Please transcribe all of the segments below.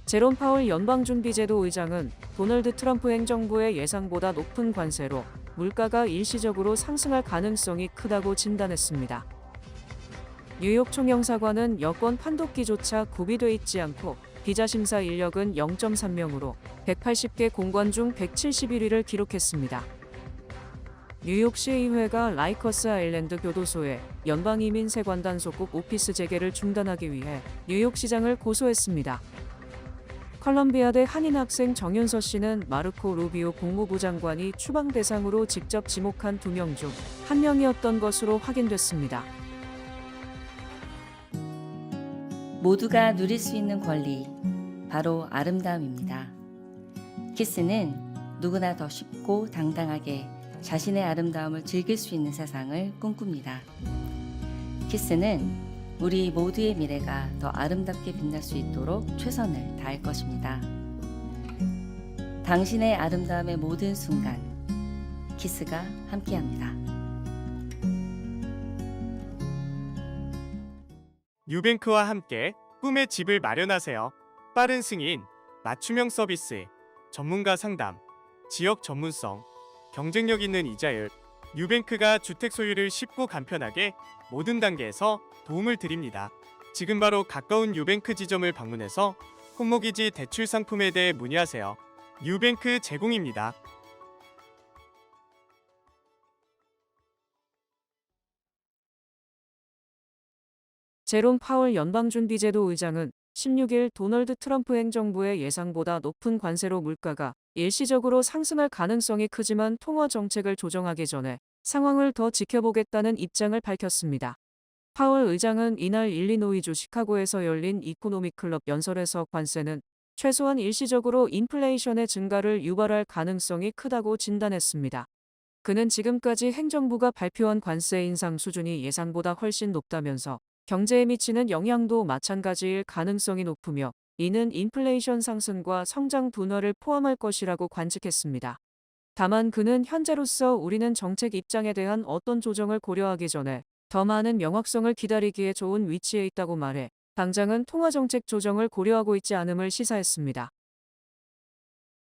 제롬 파월 연방준비제도 의장은 도널드 트럼프 행정부의 예상보다 높은 관세로 물가가 일시적으로 상승할 가능성이 크다고 진단했습니다. 뉴욕 총영사관은 여권 판독기조차 구비돼 있지 않고 비자 심사 인력은 0.3명으로 180개 공관 중 171위를 기록했습니다. 뉴욕시의회가 라이커스 아일랜드 교도소에 연방이민 세관단 소속 오피스 재개를 중단하기 위해 뉴욕시장을 고소했습니다. 컬럼비아대 한인학생 정윤서 씨는 마르코 루비오 국무부 장관이 추방 대상으로 직접 지목한 2명 중 1명이었던 것으로 확인됐습니다. 모두가 누릴 수 있는 권리, 바로 아름다움입니다. 키스는 누구나 더 쉽고 당당하게 자신의 아름다움을 즐길 수 있는 세상을 꿈꿉니다. 키스는 우리 모두의 미래가 더 아름답게 빛날 수 있도록 최선을 다할 것입니다. 당신의 아름다움의 모든 순간, 키스가 함께합니다. 뉴뱅크와 함께 꿈의 집을 마련하세요. 빠른 승인, 맞춤형 서비스, 전문가 상담, 지역 전문성, 경쟁력 있는 이자율. 뉴뱅크가 주택 소유를 쉽고 간편하게 모든 단계에서 도움을 드립니다. 지금 바로 가까운 뉴뱅크 지점을 방문해서 홈모기지 대출 상품에 대해 문의하세요. 뉴뱅크 제공입니다. 제롬 파월 연방준비제도 의장은 16일 도널드 트럼프 행정부의 예상보다 높은 관세로 물가가 일시적으로 상승할 가능성이 크지만 통화 정책을 조정하기 전에 상황을 더 지켜보겠다는 입장을 밝혔습니다. 파월 의장은 이날 일리노이주 시카고에서 열린 이코노믹 클럽 연설에서 관세는 최소한 일시적으로 인플레이션의 증가를 유발할 가능성이 크다고 진단했습니다. 그는 지금까지 행정부가 발표한 관세 인상 수준이 예상보다 훨씬 높다면서 경제에 미치는 영향도 마찬가지일 가능성이 높으며 이는 인플레이션 상승과 성장 둔화를 포함할 것이라고 관측했습니다. 다만 그는 현재로서 우리는 정책 입장에 대한 어떤 조정을 고려하기 전에 더 많은 명확성을 기다리기에 좋은 위치에 있다고 말해 당장은 통화정책 조정을 고려하고 있지 않음을 시사했습니다.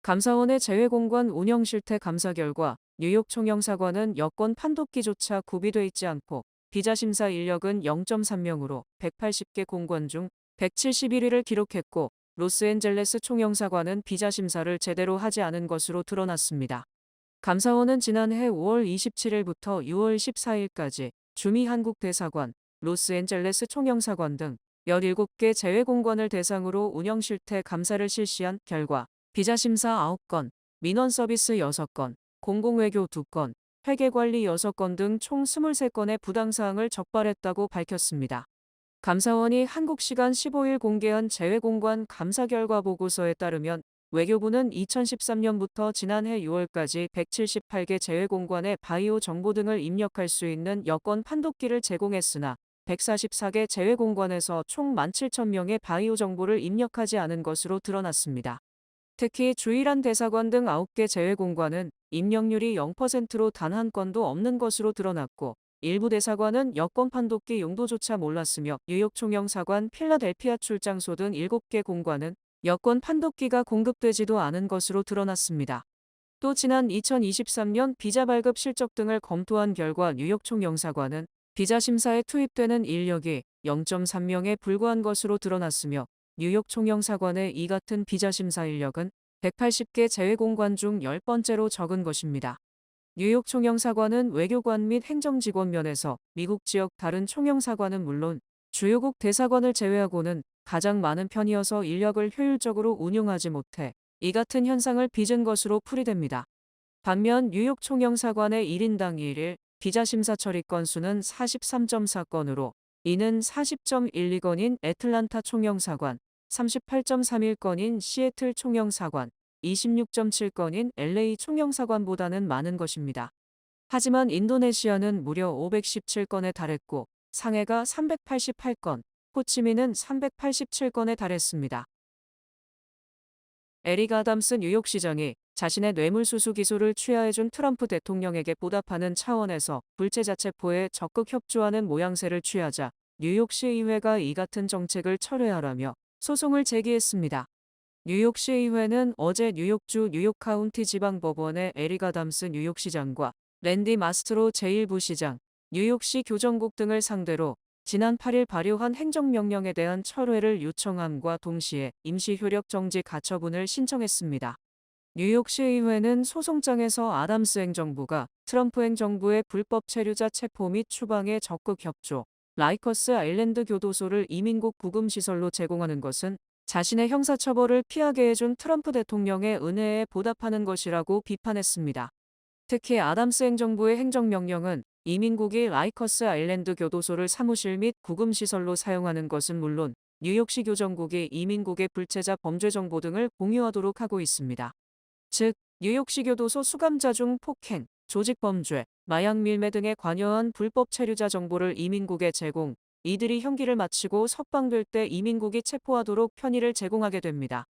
감사원의 재외공관 운영 실태 감사 결과 뉴욕 총영사관은 여권 판독기조차 구비돼 있지 않고 비자 심사 인력은 0.3명으로 180개 공관 중 171위를 기록했고 로스앤젤레스 총영사관은 비자 심사를 제대로 하지 않은 것으로 드러났습니다. 감사원은 지난해 5월 27일부터 6월 14일까지 주미 한국 대사관, 로스앤젤레스 총영사관 등 17개 재외공관을 대상으로 운영 실태 감사를 실시한 결과 비자 심사 9건, 민원 서비스 6건, 공공외교 2건, 회계관리 6건 등 총 23건의 부당사항을 적발했다고 밝혔습니다. 감사원이 한국 시간 15일 공개한 재외공관 감사 결과 보고서에 따르면 외교부는 2013년부터 지난해 6월까지 178개 재외공관에 바이오 정보 등을 입력할 수 있는 여권 판독기를 제공했으나 144개 재외공관에서 총 17,000명의 바이오 정보를 입력하지 않은 것으로 드러났습니다. 특히 주일한 대사관 등 9개 재외공관은 입력률이 0%로 단 한 건도 없는 것으로 드러났고 일부 대사관은 여권 판독기 용도조차 몰랐으며 뉴욕 총영사관, 필라델피아 출장소 등 7개 공관은 여권 판독기가 공급되지도 않은 것으로 드러났습니다. 또 지난 2023년 비자 발급 실적 등을 검토한 결과 뉴욕 총영사관은 비자 심사에 투입되는 인력이 0.3명에 불과한 것으로 드러났으며 뉴욕 총영사관의 이 같은 비자 심사 인력은 180개 재외공관 중 10번째로 적은 것입니다. 뉴욕 총영사관은 외교관 및 행정직원 면에서 미국 지역 다른 총영사관은 물론 주요국 대사관을 제외하고는 가장 많은 편이어서 인력을 효율적으로 운용하지 못해 이 같은 현상을 빚은 것으로 풀이됩니다. 반면 뉴욕 총영사관의 1인당 1일 비자 심사 처리 건수는 43.4건으로 이는 40.12건인 애틀란타 총영사관, 38.31건인 시애틀 총영사관, 26.7건인 LA 총영사관보다는 많은 것입니다. 하지만 인도네시아는 무려 517건에 달했고 상해가 388건, 호치민은 387건에 달했습니다. 에릭 아담스 뉴욕시장이 자신의 뇌물수수 기소를 취하해준 트럼프 대통령에게 보답하는 차원에서 불체자 체포에 적극 협조하는 모양새를 취하자 뉴욕시의회가 이 같은 정책을 철회하라며 소송을 제기했습니다. 뉴욕시의회는 어제 뉴욕주 뉴욕카운티 지방법원의 에릭 아담스 뉴욕시장과 랜디 마스트로 제1부시장, 뉴욕시 교정국 등을 상대로 지난 8일 발효한 행정명령에 대한 철회를 요청함과 동시에 임시효력 정지 가처분을 신청했습니다. 뉴욕시의회는 소송장에서 아담스 행정부가 트럼프 행정부의 불법 체류자 체포 및 추방에 적극 협조, 라이커스 아일랜드 교도소를 이민국 구금시설로 제공하는 것은 자신의 형사처벌을 피하게 해준 트럼프 대통령의 은혜에 보답하는 것이라고 비판했습니다. 특히 아담스 행정부의 행정명령은 이민국이 라이커스 아일랜드 교도소를 사무실 및 구금시설로 사용하는 것은 물론 뉴욕시 교정국이 이민국의 불체자 범죄 정보 등을 공유하도록 하고 있습니다. 즉, 뉴욕시 교도소 수감자 중 폭행, 조직범죄, 마약 밀매 등에 관여한 불법 체류자 정보를 이민국에 제공, 이들이 형기를 마치고 석방될 때 이민국이 체포하도록 편의를 제공하게 됩니다.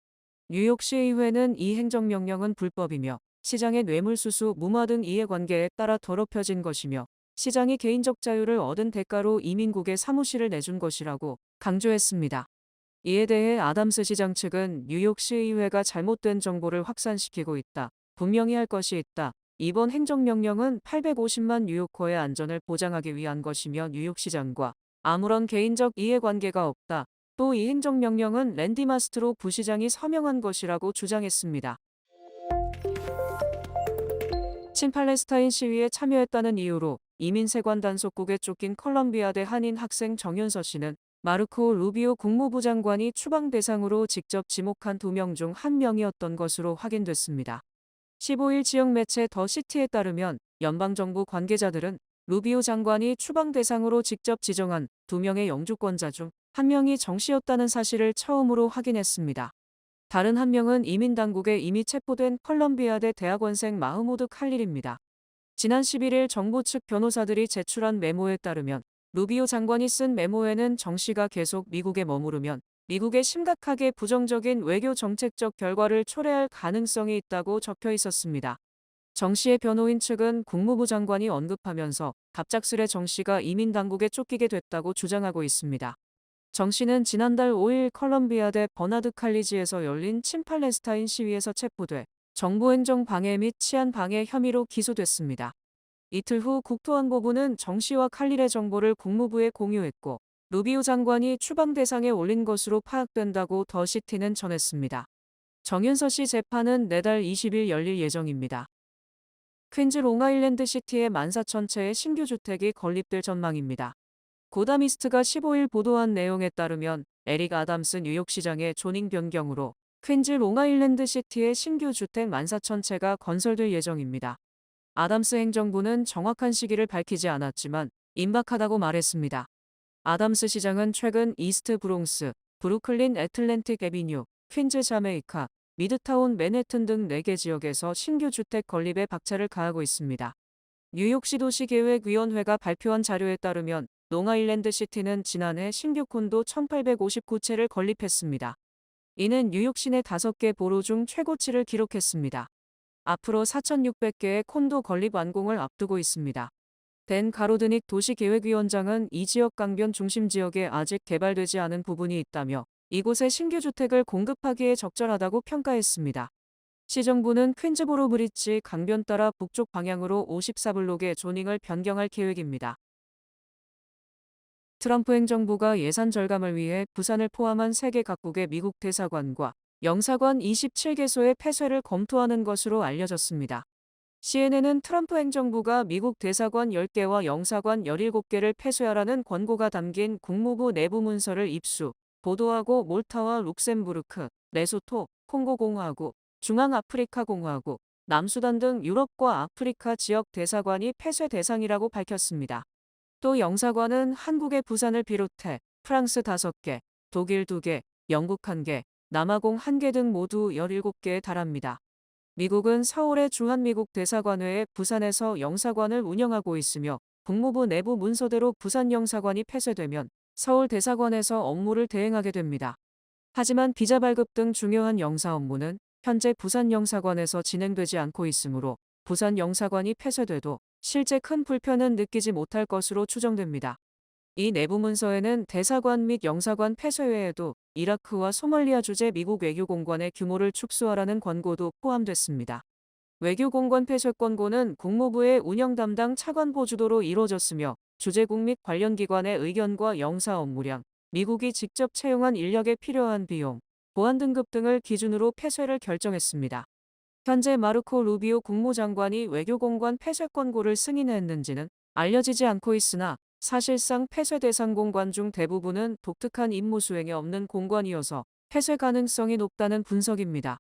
뉴욕시의회는 이 행정명령은 불법이며 시장의 뇌물수수, 무마 등 이해관계에 따라 더럽혀진 것이며 시장이 개인적 자유를 얻은 대가로 이민국에 사무실을 내준 것이라고 강조했습니다. 이에 대해 아담스 시장 측은 뉴욕시의회가 잘못된 정보를 확산시키고 있다. 분명히 할 것이 있다. 이번 행정명령은 850만 뉴요커의 안전을 보장하기 위한 것이며 뉴욕시장과 아무런 개인적 이해관계가 없다. 또 이 행정명령은 랜디 마스트로 부시장이 서명한 것이라고 주장했습니다. 친팔레스타인 시위에 참여했다는 이유로 이민세관 단속국에 쫓긴 컬럼비아대 한인 학생 정윤서 씨는 마르코 루비오 국무부 장관이 추방 대상으로 직접 지목한 2명 중 1명이었던 것으로 확인됐습니다. 15일 지역 매체 더 시티에 따르면 연방정부 관계자들은 루비오 장관이 추방 대상으로 직접 지정한 2명의 영주권자 중 1명이 정 씨였다는 사실을 처음으로 확인했습니다. 다른 1명은 이민당국에 이미 체포된 컬럼비아대 대학원생 마흐무드 칼릴입니다. 지난 11일 정부 측 변호사들이 제출한 메모에 따르면 루비오 장관이 쓴 메모에는 정 씨가 계속 미국에 머무르면 미국의 심각하게 부정적인 외교 정책적 결과를 초래할 가능성이 있다고 적혀 있었습니다. 정 씨의 변호인 측은 국무부 장관이 언급하면서 갑작스레 정 씨가 이민 당국에 쫓기게 됐다고 주장하고 있습니다. 정 씨는 지난달 5일 컬럼비아대 버나드 칼리지에서 열린 친팔레스타인 시위에서 체포돼 정부 행정 방해 및 치안 방해 혐의로 기소됐습니다. 이틀 후 국토안보부는 정 씨와 칼릴의 정보를 국무부에 공유했고 루비오 장관이 추방 대상에 올린 것으로 파악된다고 더 시티는 전했습니다. 정윤서 씨 재판은 내달 20일 열릴 예정입니다. 퀸즈 롱아일랜드 시티에 14,000채의 신규 주택이 건립될 전망입니다. 고다미스트가 15일 보도한 내용에 따르면 에릭 아담스 뉴욕시장의 조닝 변경으로 퀸즈 롱아일랜드 시티에 신규 주택 14,000채가 건설될 예정입니다. 아담스 행정부는 정확한 시기를 밝히지 않았지만 임박하다고 말했습니다. 아담스 시장은 최근 이스트 브롱스, 브루클린 애틀랜틱 애비뉴, 퀸즈 자메이카, 미드타운 맨해튼 등 4개 지역에서 신규 주택 건립에 박차를 가하고 있습니다. 뉴욕시 도시계획위원회가 발표한 자료에 따르면 롱아일랜드 시티는 지난해 신규 콘도 1,859채를 건립했습니다. 이는 뉴욕 시내 5개 보로 중 최고치를 기록했습니다. 앞으로 4,600개의 콘도 건립 완공을 앞두고 있습니다. 댄 가로드닉 도시계획위원장은 이 지역 강변 중심 지역에 아직 개발되지 않은 부분이 있다며 이곳에 신규 주택을 공급하기에 적절하다고 평가했습니다. 시정부는 퀸즈보로 브릿지 강변 따라 북쪽 방향으로 54블록의 조닝을 변경할 계획입니다. 트럼프 행정부가 예산 절감을 위해 부산을 포함한 세계 각국의 미국 대사관과 영사관 27개소의 폐쇄를 검토하는 것으로 알려졌습니다. CNN은 트럼프 행정부가 미국 대사관 10개와 영사관 17개를 폐쇄하라는 권고가 담긴 국무부 내부 문서를 입수, 보도하고 몰타와 룩셈부르크, 레소토, 콩고공화국, 중앙아프리카공화국, 남수단 등 유럽과 아프리카 지역 대사관이 폐쇄 대상이라고 밝혔습니다. 또 영사관은 한국의 부산을 비롯해 프랑스 5개, 독일 2개, 영국 1개, 남아공 1개 등 모두 17개에 달합니다. 미국은 서울의 주한미국 대사관 외에 부산에서 영사관을 운영하고 있으며 국무부 내부 문서대로 부산 영사관이 폐쇄되면 서울 대사관에서 업무를 대행하게 됩니다. 하지만 비자 발급 등 중요한 영사 업무는 현재 부산 영사관에서 진행되지 않고 있으므로 부산 영사관이 폐쇄돼도 실제 큰 불편은 느끼지 못할 것으로 추정됩니다. 이 내부 문서에는 대사관 및 영사관 폐쇄 외에도 이라크와 소말리아 주재 미국 외교공관의 규모를 축소하라는 권고도 포함됐습니다. 외교공관 폐쇄 권고는 국무부의 운영 담당 차관 보주도로 이루어졌으며 주재국 및 관련 기관의 의견과 영사 업무량, 미국이 직접 채용한 인력에 필요한 비용, 보안 등급 등을 기준으로 폐쇄를 결정했습니다. 현재 마르코 루비오 국무장관이 외교공관 폐쇄 권고를 승인했는지는 알려지지 않고 있으나 사실상 폐쇄 대상 공관 중 대부분은 독특한 임무 수행에 없는 공관이어서 폐쇄 가능성이 높다는 분석입니다.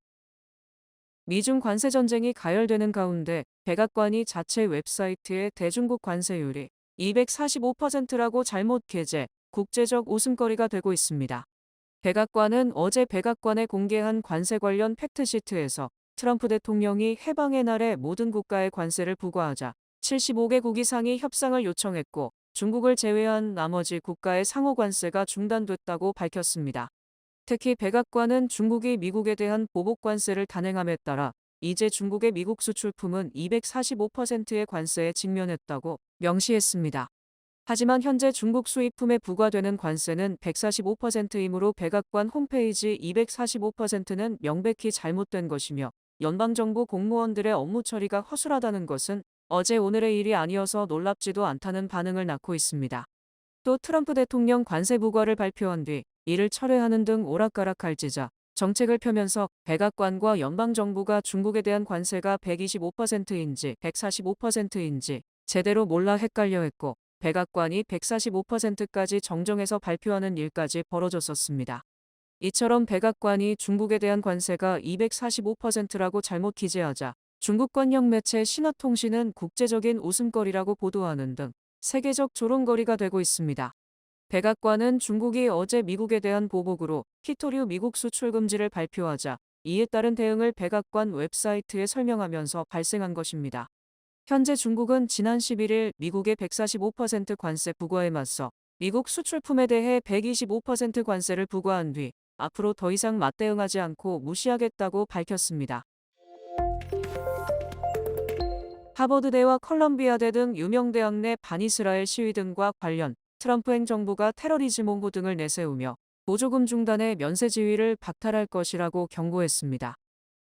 미중 관세 전쟁이 가열되는 가운데 백악관이 자체 웹사이트에 대중국 관세율이 245%라고 잘못 게재, 국제적 웃음거리가 되고 있습니다. 백악관은 어제 백악관에 공개한 관세 관련 팩트시트에서 트럼프 대통령이 해방의 날에 모든 국가의 관세를 부과하자 75개국 이상이 협상을 요청했고 중국을 제외한 나머지 국가의 상호 관세가 중단됐다고 밝혔습니다. 특히 백악관은 중국이 미국에 대한 보복 관세를 단행함에 따라 이제 중국의 미국 수출품은 245%의 관세에 직면했다고 명시했습니다. 하지만 현재 중국 수입품에 부과되는 관세는 145%이므로 백악관 홈페이지 245%는 명백히 잘못된 것이며 연방정부 공무원들의 업무 처리가 허술하다는 것은 어제 오늘의 일이 아니어서 놀랍지도 않다는 반응을 낳고 있습니다. 또 트럼프 대통령 관세 부과를 발표한 뒤 이를 철회하는 등 오락가락할지자 정책을 펴면서 백악관과 연방정부가 중국에 대한 관세가 125%인지 145%인지 제대로 몰라 헷갈려했고 백악관이 145%까지 정정해서 발표하는 일까지 벌어졌었습니다. 이처럼 백악관이 중국에 대한 관세가 245%라고 잘못 기재하자 중국권역 매체 신화통신은 국제적인 웃음거리라고 보도하는 등 세계적 조롱거리가 되고 있습니다. 백악관은 중국이 어제 미국에 대한 보복으로 히토류 미국 수출 금지를 발표하자 이에 따른 대응을 백악관 웹사이트에 설명하면서 발생한 것입니다. 현재 중국은 지난 11일 미국의 145% 관세 부과에 맞서 미국 수출품에 대해 125% 관세를 부과한 뒤 앞으로 더 이상 맞대응하지 않고 무시하겠다고 밝혔습니다. 하버드대와 컬럼비아대 등 유명 대학 내 반이스라엘 시위 등과 관련 트럼프 행정부가 테러리즘 홍보 등을 내세우며 보조금 중단의 면세 지위를 박탈할 것이라고 경고했습니다.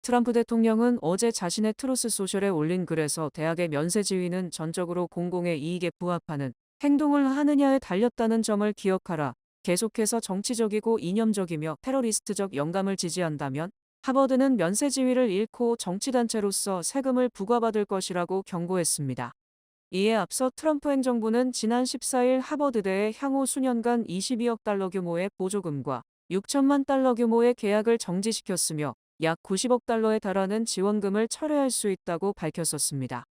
트럼프 대통령은 어제 자신의 트루스 소셜에 올린 글에서 대학의 면세 지위는 전적으로 공공의 이익에 부합하는 행동을 하느냐에 달렸다는 점을 기억하라. 계속해서 정치적이고 이념적이며 테러리스트적 영감을 지지한다면 하버드는 면세 지위를 잃고 정치단체로서 세금을 부과받을 것이라고 경고했습니다. 이에 앞서 트럼프 행정부는 지난 14일 하버드대에 향후 수년간 22억 달러 규모의 보조금과 6천만 달러 규모의 계약을 정지시켰으며 약 90억 달러에 달하는 지원금을 철회할 수 있다고 밝혔었습니다.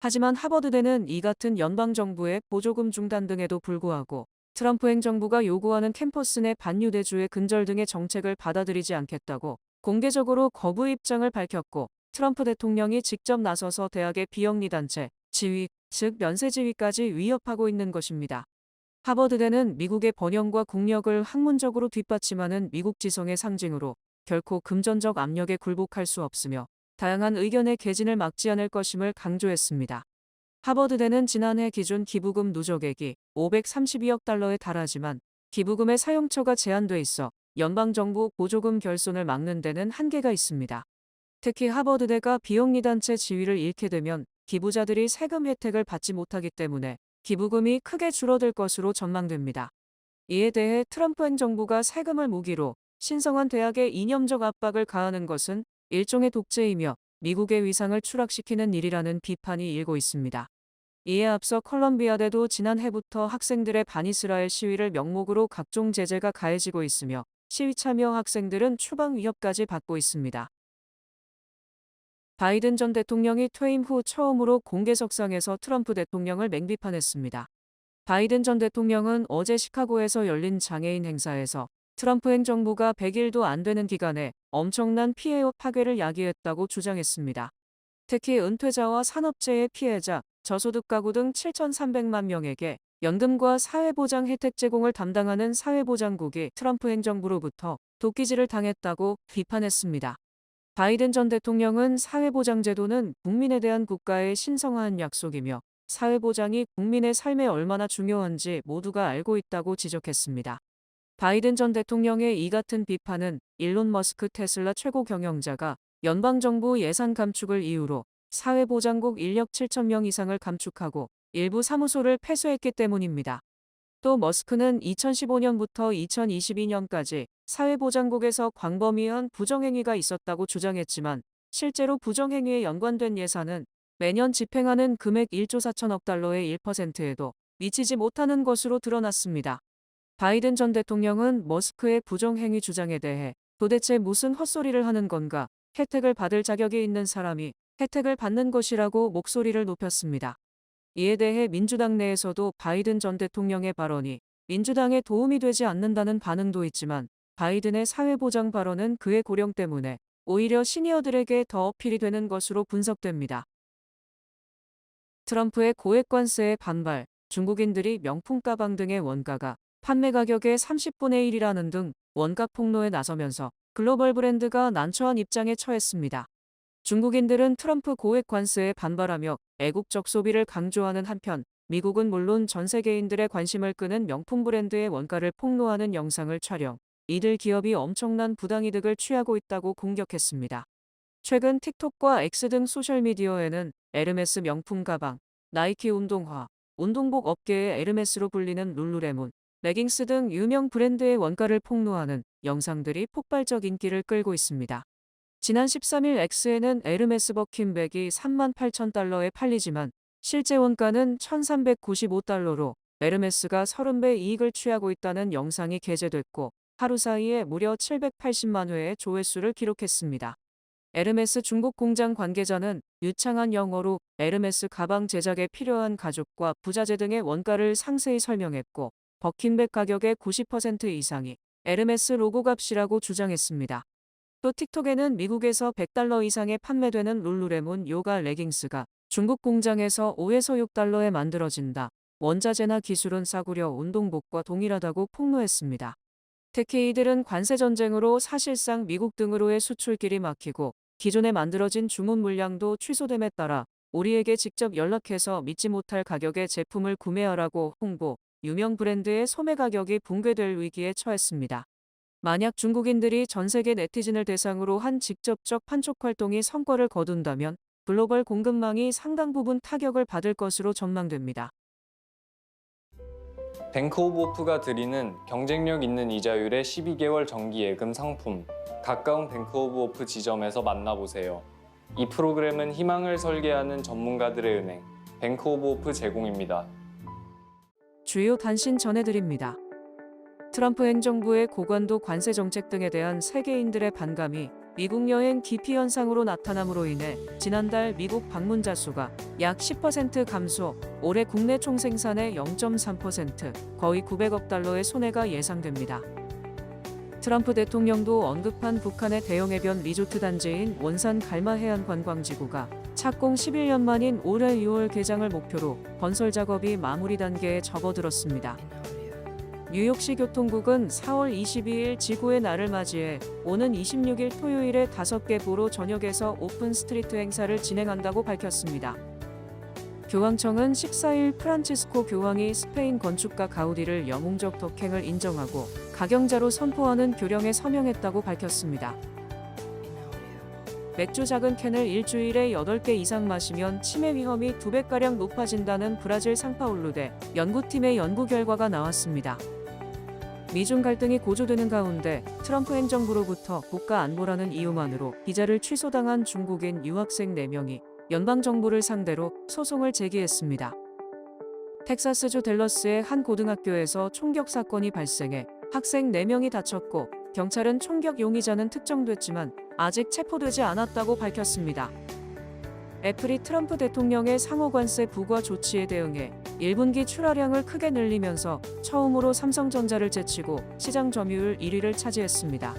하지만 하버드대는 이 같은 연방정부의 보조금 중단 등에도 불구하고 트럼프 행정부가 요구하는 캠퍼스 내 반유대주의 근절 등의 정책을 받아들이지 않겠다고 공개적으로 거부 입장을 밝혔고 트럼프 대통령이 직접 나서서 대학의 비영리단체, 지위, 즉 면세 지위까지 위협하고 있는 것입니다. 하버드대는 미국의 번영과 국력을 학문적으로 뒷받침하는 미국 지성의 상징으로 결코 금전적 압력에 굴복할 수 없으며 다양한 의견의 개진을 막지 않을 것임을 강조했습니다. 하버드대는 지난해 기준 기부금 누적액이 532억 달러에 달하지만 기부금의 사용처가 제한돼 있어 연방정부 보조금 결손을 막는 데는 한계가 있습니다. 특히 하버드대가 비영리단체 지위를 잃게 되면 기부자들이 세금 혜택을 받지 못하기 때문에 기부금이 크게 줄어들 것으로 전망됩니다. 이에 대해 트럼프 행정부가 세금을 무기로 신성한 대학에 이념적 압박을 가하는 것은 일종의 독재이며 미국의 위상을 추락시키는 일이라는 비판이 일고 있습니다. 이에 앞서 컬럼비아대도 지난해부터 학생들의 반이스라엘 시위를 명목으로 각종 제재가 가해지고 있으며 시위 참여 학생들은 추방 위협까지 받고 있습니다. 바이든 전 대통령이 퇴임 후 처음으로 공개석상에서 트럼프 대통령을 맹비판했습니다. 바이든 전 대통령은 어제 시카고에서 열린 장애인 행사에서 트럼프 행정부가 100일도 안 되는 기간에 엄청난 피해와 파괴를 야기했다고 주장했습니다. 특히 은퇴자와 산업재해 피해자, 저소득 가구 등 7,300만 명에게 연금과 사회보장 혜택 제공을 담당하는 사회보장국이 트럼프 행정부로부터 도끼질을 당했다고 비판했습니다. 바이든 전 대통령은 사회보장제도는 국민에 대한 국가의 신성한 약속이며 사회보장이 국민의 삶에 얼마나 중요한지 모두가 알고 있다고 지적했습니다. 바이든 전 대통령의 이 같은 비판은 일론 머스크 테슬라 최고 경영자가 연방정부 예산 감축을 이유로 사회보장국 인력 7,000명 이상을 감축하고 일부 사무소를 폐쇄했기 때문입니다. 또 머스크는 2015년부터 2022년까지 사회보장국에서 광범위한 부정행위가 있었다고 주장했지만 실제로 부정행위에 연관된 예산은 매년 집행하는 금액 1조 4천억 달러의 1%에도 미치지 못하는 것으로 드러났습니다. 바이든 전 대통령은 머스크의 부정행위 주장에 대해 도대체 무슨 헛소리를 하는 건가, 혜택을 받을 자격이 있는 사람이 혜택을 받는 것이라고 목소리를 높였습니다. 이에 대해 민주당 내에서도 바이든 전 대통령의 발언이 민주당에 도움이 되지 않는다는 반응도 있지만 바이든의 사회보장 발언은 그의 고령 때문에 오히려 시니어들에게 더 어필이 되는 것으로 분석됩니다. 트럼프의 고액 관세에 반발, 중국인들이 명품 가방 등의 원가가 판매 가격의 30분의 1이라는 등 원가 폭로에 나서면서 글로벌 브랜드가 난처한 입장에 처했습니다. 중국인들은 트럼프 고액 관세에 반발하며 애국적 소비를 강조하는 한편 미국은 물론 전 세계인들의 관심을 끄는 명품 브랜드의 원가를 폭로하는 영상을 촬영, 이들 기업이 엄청난 부당이득을 취하고 있다고 공격했습니다. 최근 틱톡과 X 등 소셜미디어에는 에르메스 명품 가방, 나이키 운동화, 운동복 업계의 에르메스로 불리는 룰루레몬, 레깅스 등 유명 브랜드의 원가를 폭로하는 영상들이 폭발적 인기를 끌고 있습니다. 지난 13일 X에는 에르메스 버킨백이 38,000달러에 팔리지만 실제 원가는 1,395달러로 에르메스가 30배 이익을 취하고 있다는 영상이 게재됐고 하루 사이에 무려 780만 회의 조회수를 기록했습니다. 에르메스 중국 공장 관계자는 유창한 영어로 에르메스 가방 제작에 필요한 가죽과 부자재 등의 원가를 상세히 설명했고 버킨백 가격의 90% 이상이 에르메스 로고 값이라고 주장했습니다. 또 틱톡에는 미국에서 100달러 이상에 판매되는 룰루레몬 요가 레깅스가 중국 공장에서 5에서 6달러에 만들어진다. 원자재나 기술은 싸구려 운동복과 동일하다고 폭로했습니다. 특히 이들은 관세 전쟁으로 사실상 미국 등으로의 수출길이 막히고 기존에 만들어진 주문 물량도 취소됨에 따라 우리에게 직접 연락해서 믿지 못할 가격의 제품을 구매하라고 홍보, 유명 브랜드의 소매 가격이 붕괴될 위기에 처했습니다. 만약 중국인들이 전 세계 네티즌을 대상으로 한 직접적 판촉 활동이 성과를 거둔다면 글로벌 공급망이 상당 부분 타격을 받을 것으로 전망됩니다. 뱅크 오브 오프가 드리는 경쟁력 있는 이자율의 12개월 정기 예금 상품, 가까운 뱅크 오브 오프 지점에서 만나보세요. 이 프로그램은 희망을 설계하는 전문가들의 은행, 뱅크 오브 오프 제공입니다. 주요 단신 전해드립니다. 트럼프 행정부의 고관도 관세 정책 등에 대한 세계인들의 반감이 미국 여행 기피 현상으로 나타남으로 인해 지난달 미국 방문자 수가 약 10% 감소, 올해 국내 총생산의 0.3%, 거의 900억 달러의 손해가 예상됩니다. 트럼프 대통령도 언급한 북한의 대형 해변 리조트 단지인 원산 갈마 해안 관광지구가 착공 11년 만인 올해 6월 개장을 목표로 건설 작업이 마무리 단계에 접어들었습니다. 뉴욕시 교통국은 4월 22일 지구의 날을 맞이해 오는 26일 토요일에 5개 보로 전역에서 오픈 스트리트 행사를 진행한다고 밝혔습니다. 교황청은 14일 프란치스코 교황이 스페인 건축가 가우디를 영웅적 덕행을 인정하고 가경자로 선포하는 교령에 서명했다고 밝혔습니다. 맥주 작은 캔을 일주일에 8개 이상 마시면 치매 위험이 2배가량 높아진다는 브라질 상파울루대 연구팀의 연구 결과가 나왔습니다. 미중 갈등이 고조되는 가운데 트럼프 행정부로부터 국가 안보라는 이유만으로 비자를 취소당한 중국인 유학생 4명이 연방정부를 상대로 소송을 제기했습니다. 텍사스주 댈러스의 한 고등학교에서 총격 사건이 발생해 학생 4명이 다쳤고 경찰은 총격 용의자는 특정됐지만 아직 체포되지 않았다고 밝혔습니다. 애플이 트럼프 대통령의 상호관세 부과 조치에 대응해 1분기 출하량을 크게 늘리면서 처음으로 삼성전자를 제치고 시장 점유율 1위를 차지했습니다.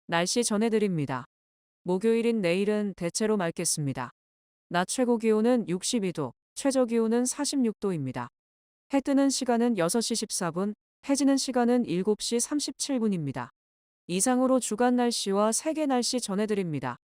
날씨 전해드립니다. 목요일인 내일은 대체로 맑겠습니다. 낮 최고 기온은 62도, 최저 기온은 46도입니다. 해 뜨는 시간은 6시 14분, 해 지는 시간은 7시 37분입니다. 이상으로 주간 날씨와 세계 날씨 전해드립니다.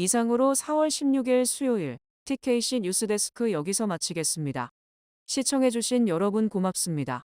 이상으로 4월 16일 수요일 TKC 뉴스데스크 여기서 마치겠습니다. 시청해주신 여러분 고맙습니다.